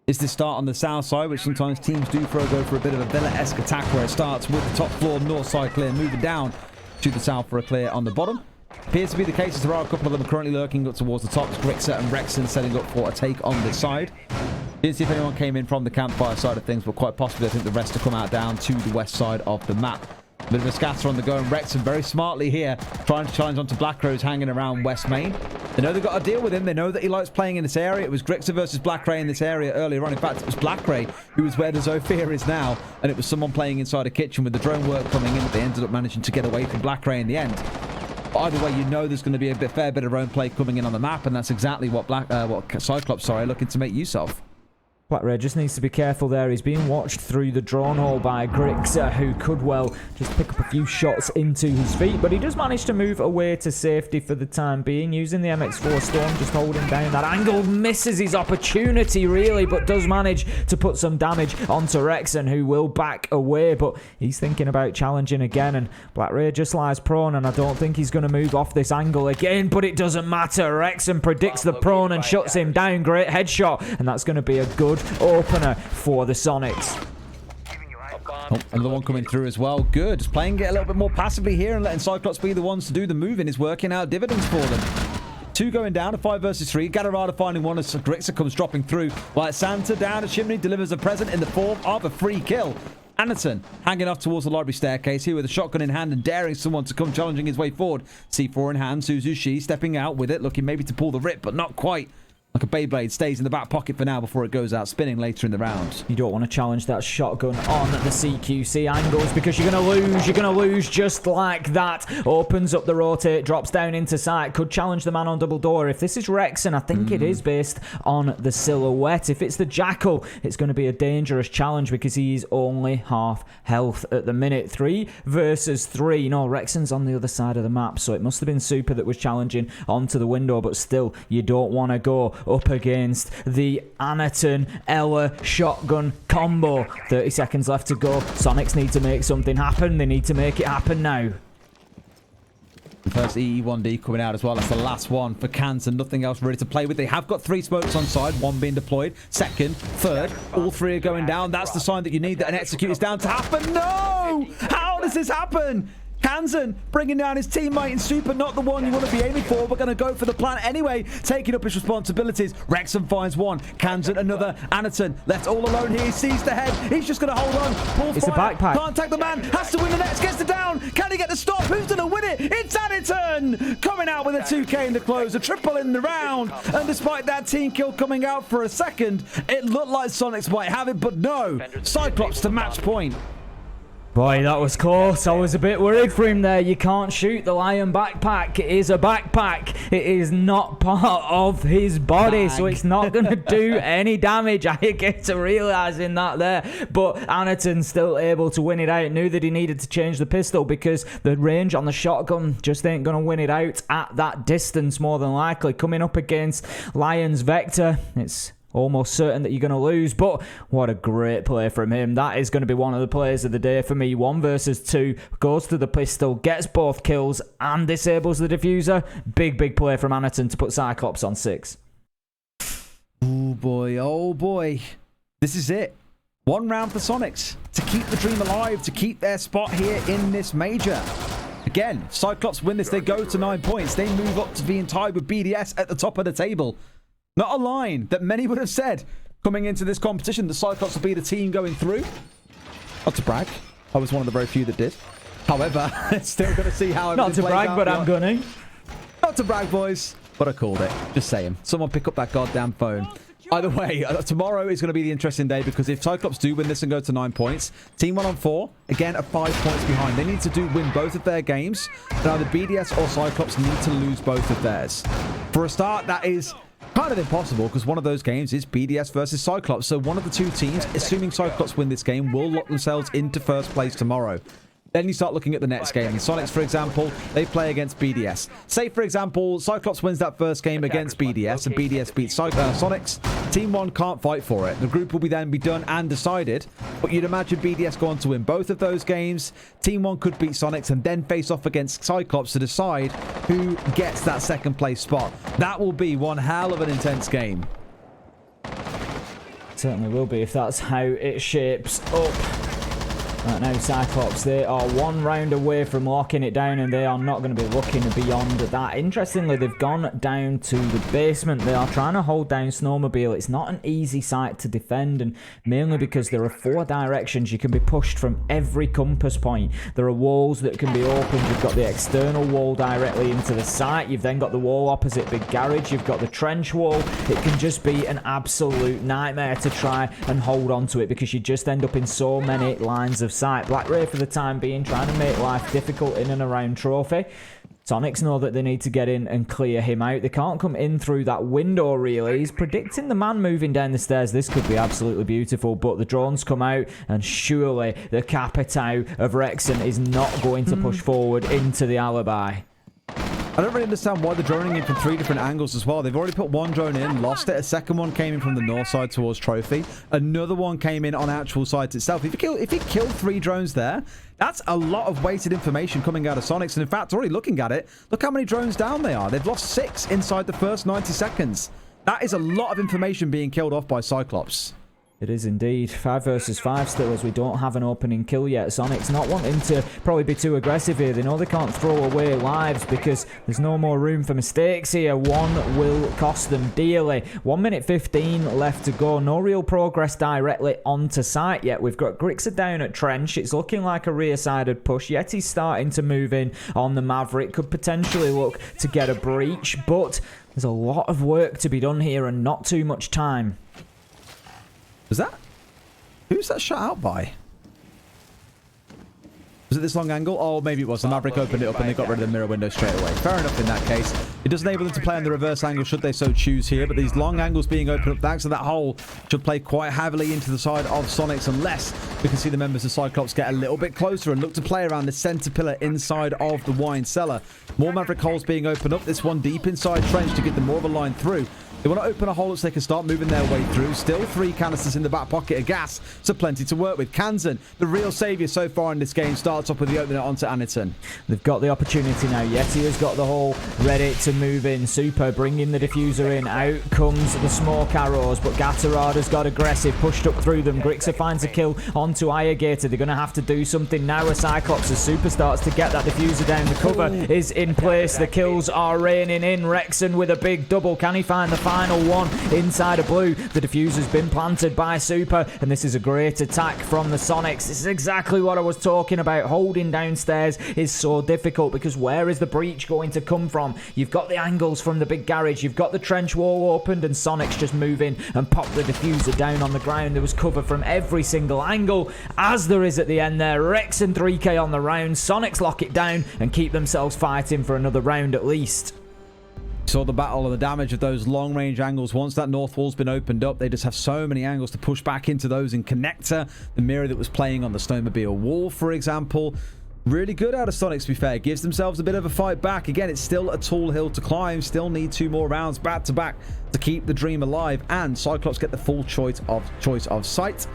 Is this start on the south side, which sometimes teams do go for a bit of a Villa-esque attack, where it starts with the top floor north side clear, moving down to the south for a clear on the bottom. Appears to be the case as there are a couple of them currently lurking up towards the top. Grixer and Rexon setting up for a take on this side. Didn't see if anyone came in from the campfire side of things, but quite possibly I think the rest to come out down to the west side of the map. A bit of a scatter on the go, and Rexon very smartly here trying to challenge onto BlackRay's hanging around West Main. They know they've got to deal with him. They know that he likes playing in this area. It was Grixer versus BlackRay in this area earlier on. In fact, it was BlackRay who was where the Zofia is now, and it was someone playing inside a kitchen with the drone work coming in that they ended up managing to get away from BlackRay in the end. Either way, you know there's going to be a fair bit of own play coming in on the map, and that's exactly what Cyclops, are looking to make use of. BlackRay just needs to be careful there. He's being watched through the drone hole by Grixer, who could well just pick up a few shots into his feet. But he does manage to move away to safety for the time being, using the MX4 Storm, just holding down that angle. Misses his opportunity, really, but does manage to put some damage onto Rexon, who will back away. But he's thinking about challenging again, and BlackRay just lies prone, and I don't think he's going to move off this angle again. But it doesn't matter. Rexon predicts the prone and shuts him down. Great headshot, and that's going to be a good opener for the Sonics. Oh, another one coming through as well. Good. Just playing it a little bit more passively here and letting Cyclops be the ones to do the moving is working out dividends for them. 2 going down, a 5 versus 3. Gatorada finding one as Grixer comes dropping through. While Santa down a chimney delivers a present in the form of a free kill. Anitun hanging off towards the library staircase here with a shotgun in hand and daring someone to come challenging his way forward. C4 in hand, SuzuC stepping out with it, looking maybe to pull the rip, but not quite. Like a Beyblade, stays in the back pocket for now before it goes out spinning later in the round. You don't want to challenge that shotgun on the CQC angles because you're going to lose. You're going to lose just like that. Opens up the rotate, drops down into sight. Could challenge the man on double door. If this is Rex, and I think it is based on the silhouette. If it's the Jackal, it's going to be a dangerous challenge because he's only half health at the minute. 3 versus 3. No, Rexon's on the other side of the map, so it must have been Super that was challenging onto the window, but still, you don't want to go up against the Anitun Ella shotgun combo. 30 seconds left to go. Sonics need to make something happen. They need to make it happen now. The first EE1D coming out as well. That's the last one for Cans and nothing else really to play with. They have got 3 smokes on side, 1 being deployed. Second, third, all 3 are going down. That's the sign that you need that an execute is down to happen. No! How does this happen? Kansan bringing down his teammate in Super, not the one you want to be aiming for. We're going to go for the plant anyway, taking up his responsibilities. Rexon finds one, Kansan another. Anitun left all alone here. He sees the head. He's just going to hold on. Pull it's fire. A backpack. Can't tag the man. Has to win the next. Gets it down. Can he get the stop? Who's going to win it? It's Anitun coming out with a 2K in the close. A triple in the round. And despite that team kill coming out for a second, it looked like Sonics might have it, but no. Cyclops to match point. Boy, that was close. I was a bit worried for him there. You can't shoot the Lion backpack. It is a backpack. It is not part of his body, so it's not going to do any damage. I get to realising that there. But Anitun still able to win it out. Knew that he needed to change the pistol because the range on the shotgun just ain't going to win it out at that distance, more than likely. Coming up against Lion's Vector, it's almost certain that you're going to lose, but what a great play from him. That is going to be one of the plays of the day for me. 1 versus 2, goes to the pistol, gets both kills and disables the diffuser. Big play from Anitun to put Cyclops on 6. Oh boy. This is it. 1 round for Sonics to keep the dream alive, to keep their spot here in this major. Again, Cyclops win this, they go to 9 points. They move up to being tied with BDS at the top of the table. Not a line that many would have said coming into this competition. The Cyclops will be the team going through. Not to brag. I was one of the very few that did. However, it's still going to see how not to brag, but I'm going to. Not to brag, boys. But I called it. Just saying. Someone pick up that goddamn phone. Either way, tomorrow is going to be the interesting day because if Cyclops do win this and go to 9 points, Team 1 on 4, again, are 5 points behind. They need to win both of their games. And either BDS or Cyclops need to lose both of theirs. For a start, that is kind of impossible because one of those games is BDS versus Cyclops. So one of the 2 teams, assuming Cyclops win this game, will lock themselves into first place tomorrow. Then you start looking at the next game. Sonics, for example, they play against BDS. Say, for example, Cyclops wins that first game against BDS and BDS beats Sonics. Team 1 can't fight for it. The group will then be done and decided. But you'd imagine BDS go on to win both of those games. Team 1 could beat Sonics and then face off against Cyclops to decide who gets that second place spot. That will be one hell of an intense game. Certainly will be if that's how it shapes up. Right now, Cyclops, they are 1 round away from locking it down, and they are not going to be looking beyond that. Interestingly, they've gone down to the basement. They are trying to hold down Snowmobile. It's not an easy site to defend, and mainly because there are 4 directions you can be pushed from every compass point. There are walls that can be opened. You've got the external wall directly into the site. You've then got the wall opposite Big Garage. You've got the trench wall. It can just be an absolute nightmare to try and hold on to it because you just end up in so many lines of sight. BlackRay for the time being trying to make life difficult in and around Trophy. Soniqs know that they need to get in and clear him out. They can't come in through that window, really. He's predicting the man moving down the stairs. This could be absolutely beautiful, but the drones come out, and surely the Capitao of Rexon is not going to push forward into the alibi. I don't really understand why they're droning in from 3 different angles as well. They've already put one drone in, lost it. A second one came in from the north side towards Trophy. Another one came in on actual sites itself. If he killed 3 drones there, that's a lot of weighted information coming out of Soniqs. And in fact, already looking at it, look how many drones down they are. They've lost 6 inside the first 90 seconds. That is a lot of information being killed off by Cyclops. It is indeed. 5 versus 5 still, as we don't have an opening kill yet. Soniqs not wanting to probably be too aggressive here. They know they can't throw away lives because there's no more room for mistakes here. One will cost them dearly. 1 minute 15 left to go. No real progress directly onto site yet. We've got Grixer down at Trench. It's looking like a rear-sided push. Yeti's starting to move in on the Maverick. Could potentially look to get a breach, but there's a lot of work to be done here and not too much time. Was that? Who's that shot out by? Was it this long angle? Oh, maybe it was. The Maverick opened it up and they got rid of the mirror window straight away. Fair enough in that case. It does enable them to play on the reverse angle should they so choose here, but these long angles being opened up thanks to that hole should play quite heavily into the side of Soniqs unless we can see the members of Cyclops get a little bit closer and look to play around the center pillar inside of the wine cellar. More Maverick holes being opened up. This one deep inside Trench to get them more of a line through. They want to open a hole so they can start moving their way through. Still 3 canisters in the back pocket of gas, so plenty to work with. Kansan, the real saviour so far in this game, starts off with the opener onto Anitun. They've got the opportunity now. Yeti has got the hole ready to move in. Super bringing the diffuser in. Out comes the smoke arrows, but gatorada's got aggressive, pushed up through them. Grixer finds a kill onto Ayagator. They're going to have to do something now with Cyclops as Super starts to get that diffuser down. The cover is in place. The kills are raining in. Rexon with a big double. Can he find the final one inside of blue? The diffuser's been planted by Super, and this is a great attack from the Soniqs. This is exactly what I was talking about. Holding downstairs is so difficult because where is the breach going to come from? You've got the angles from the big garage, you've got the trench wall opened, and Soniqs just move in and pop the diffuser down on the ground. There was cover from every single angle, as there is at the end there. Rexon 3k on the round. Soniqs lock it down and keep themselves fighting for another round at least. Saw the battle and the damage of those long range angles. Once that north wall's been opened up, they just have so many angles to push back into those in connector. The mirror that was playing on the snowmobile wall, for example. Really good out of Soniqs, to be fair. Gives themselves a bit of a fight back. Again, it's still a tall hill to climb. Still need 2 more rounds back to back to keep the dream alive. And Cyclops get the full choice of site.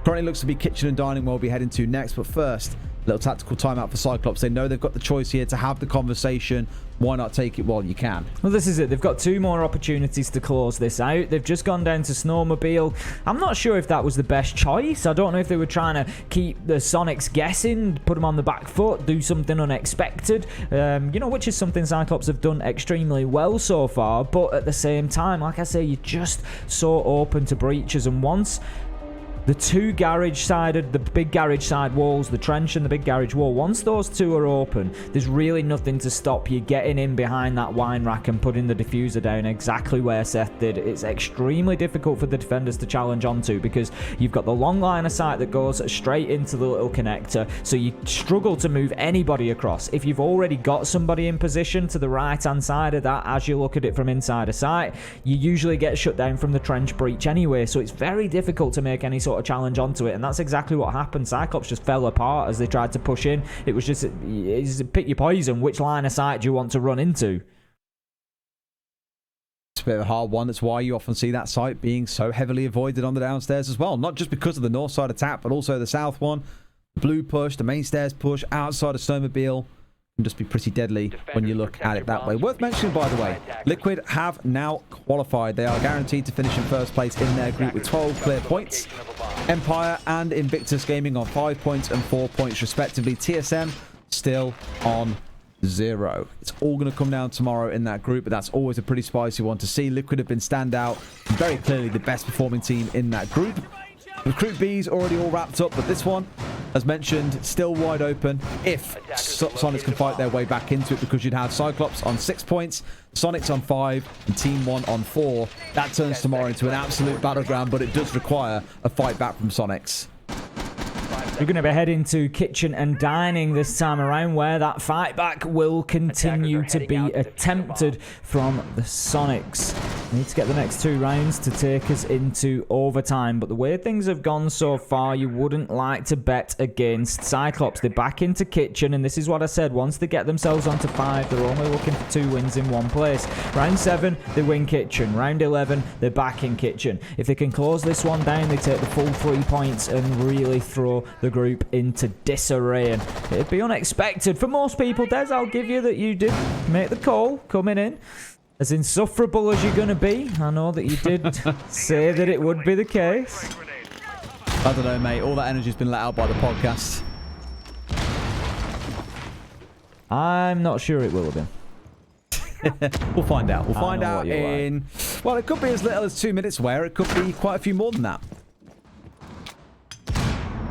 Currently looks to be kitchen and dining where we'll be heading to next. But first, little tactical timeout for Cyclops. They know they've got the choice here to have the conversation. Why not take it while you can? Well, this is it. They've got 2 more opportunities to close this out. They've just gone down to Snowmobile. I'm not sure if that was the best choice. I don't know if they were trying to keep the Soniqs guessing, put them on the back foot, do something unexpected, which is something Cyclops have done extremely well so far. But at the same time, like I say, you're just so open to breaches. And once the 2 garage-sided, the big garage-side walls, the trench and the big garage wall, once those 2 are open, there's really nothing to stop you getting in behind that wine rack and putting the diffuser down exactly where Seth did. It's extremely difficult for the defenders to challenge onto because you've got the long line of sight that goes straight into the little connector, so you struggle to move anybody across. If you've already got somebody in position to the right-hand side of that, as you look at it from inside of sight, you usually get shut down from the trench breach anyway, so it's very difficult to make any sort of challenge onto it, and that's exactly what happened. Cyclops just fell apart as they tried to push in. It was just pick your poison. Which line of sight do you want to run into? It's a bit of a hard one. That's why you often see that site being so heavily avoided on the downstairs as well. Not just because of the north side attack, but also the south one. The blue push, the main stairs push, outside of Snowmobile. Can just be pretty deadly when you look at it that way. Worth mentioning, by the way, Liquid have now qualified. They are guaranteed to finish in first place in their group with 12 clear points. Empire and Invictus Gaming on 5 points and 4 points respectively. TSM still on 0. It's all going to come down tomorrow in that group, but that's always a pretty spicy one to see. Liquid have been standout, very clearly the best performing team in that group. The Group B's already all wrapped up, but this one, as mentioned, still wide open if Soniqs can fight their way back into it, because you'd have Cyclops on 6 points, Soniqs on 5, and Team 1 on 4. That turns tomorrow into an absolute battleground, but it does require a fight back from Soniqs. We're going to be heading to kitchen and dining this time around, where that fight back will continue to be attempted from the Sonics. We need to get the next 2 rounds to take us into overtime, but the way things have gone so far, you wouldn't like to bet against Cyclops. They're back into kitchen, and this is what I said. Once they get themselves onto 5, they're only looking for 2 wins in one place. Round 7, they win kitchen. Round 11, they're back in kitchen. If they can close this one down, they take the full 3 points and really throw the group into disarray. And it'd be unexpected for most people, Des, I'll give you, that you did make the call coming in. As insufferable as you're going to be, I know that you did say that it would be the case. I don't know, mate. All that energy's been let out by the podcast. I'm not sure it will have been. We'll find out. We'll find out in... Well, it could be as little as 2 minutes away, or it could be quite a few more than that.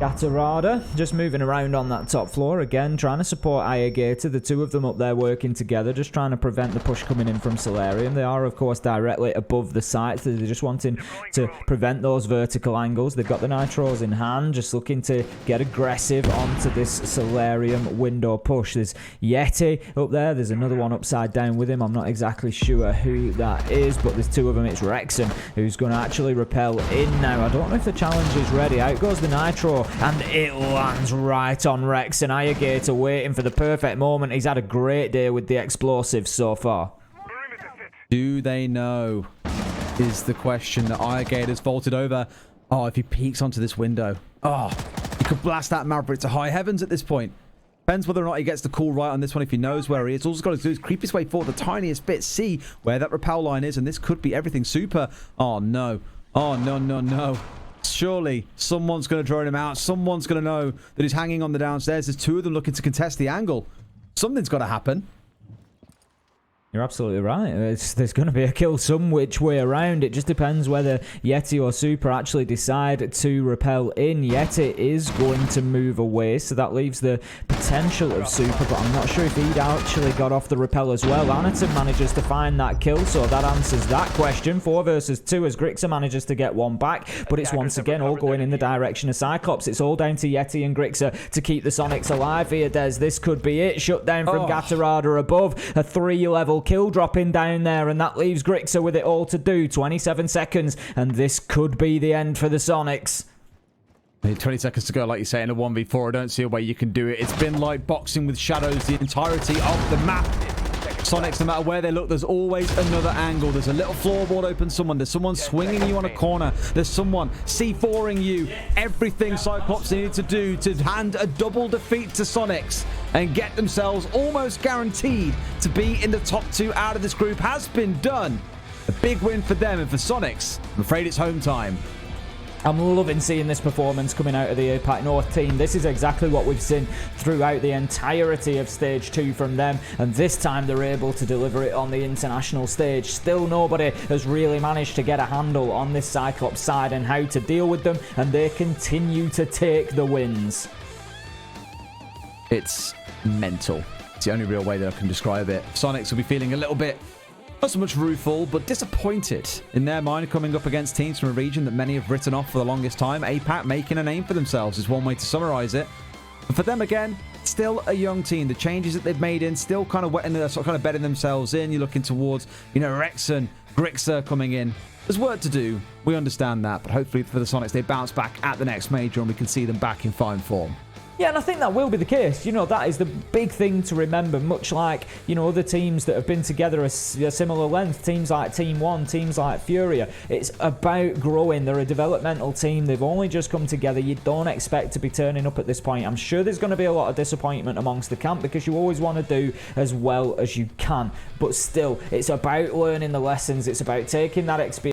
Gatorada just moving around on that top floor again, trying to support Ayagator. The 2 of them up there working together, just trying to prevent the push coming in from Solarium. They are, of course, directly above the sites. They're just wanting to prevent those vertical angles. They've got the nitros in hand, just looking to get aggressive onto this Solarium window push. There's Yeti up there. There's another one upside down with him. I'm not exactly sure who that is, but there's 2 of them. It's Rexon who's going to actually rappel in now. I don't know if the challenge is ready. Out goes the nitro, and it lands right on Rex. And Ayagator waiting for the perfect moment. He's had a great day with the explosives so far. Do they know is the question that Ayagator's vaulted over. Oh, if he peeks onto this window. Oh, he could blast that Maverick to high heavens at this point. Depends whether or not he gets the call right on this one if he knows where he is. All he's got to do is creep his way forward the tiniest bit, see where that rappel line is, and this could be everything super. Oh, no. Oh, no, no, no. Surely someone's going to draw him out. Someone's going to know that he's hanging on the downstairs. There's 2 of them looking to contest the angle. Something's got to happen. You're absolutely right. There's going to be a kill some which way around. It just depends whether Yeti or Super actually decide to rappel in. Yeti is going to move away, so that leaves the potential of Super, but I'm not sure if he'd actually got off the rappel as well. Anitun manages to find that kill, so that answers that question. 4 versus 2 as Grixer manages to get one back, but it's once again all going in the direction of Cyclops. It's all down to Yeti and Grixer to keep the Sonics alive here, Des. This could be it. Shut down from Gatorada above. A 3-level kill dropping down there, and that leaves Grixer with it all to do. 27 seconds, and this could be the end for the Sonics. 20 seconds to go, like you say, in a 1v4. I don't see a way you can do it. It's been like boxing with shadows the entirety of the map. Sonics, no matter where they look, there's always another angle. There's a little floorboard open someone. There's someone swinging you on a corner. There's someone C4ing you. Everything Cyclops needed to do to hand a double defeat to Sonics and get themselves almost guaranteed to be in the top 2 out of this group has been done. A big win for them, and for Sonics, I'm afraid it's home time. I'm loving seeing this performance coming out of the APAC North team. This is exactly what we've seen throughout the entirety of Stage 2 from them, and this time they're able to deliver it on the international stage. Still nobody has really managed to get a handle on this Cyclops side and how to deal with them, and they continue to take the wins. It's mental. It's the only real way that I can describe it. Sonics will be feeling a little bit, not so much rueful, but disappointed in their mind, coming up against teams from a region that many have written off for the longest time. APAC making a name for themselves is one way to summarize it. But for them, again, still a young team. The changes that they've made in, still kind of bedding themselves in. You're looking towards, Rexon, Grixer coming in. There's work to do. We understand that. But hopefully for the Sonics, they bounce back at the next major and we can see them back in fine form. Yeah, and I think that will be the case. That is the big thing to remember, much like, other teams that have been together a similar length, teams like Team 1, teams like Furia. It's about growing. They're a developmental team. They've only just come together. You don't expect to be turning up at this point. I'm sure there's going to be a lot of disappointment amongst the camp because you always want to do as well as you can. But still, it's about learning the lessons. It's about taking that experience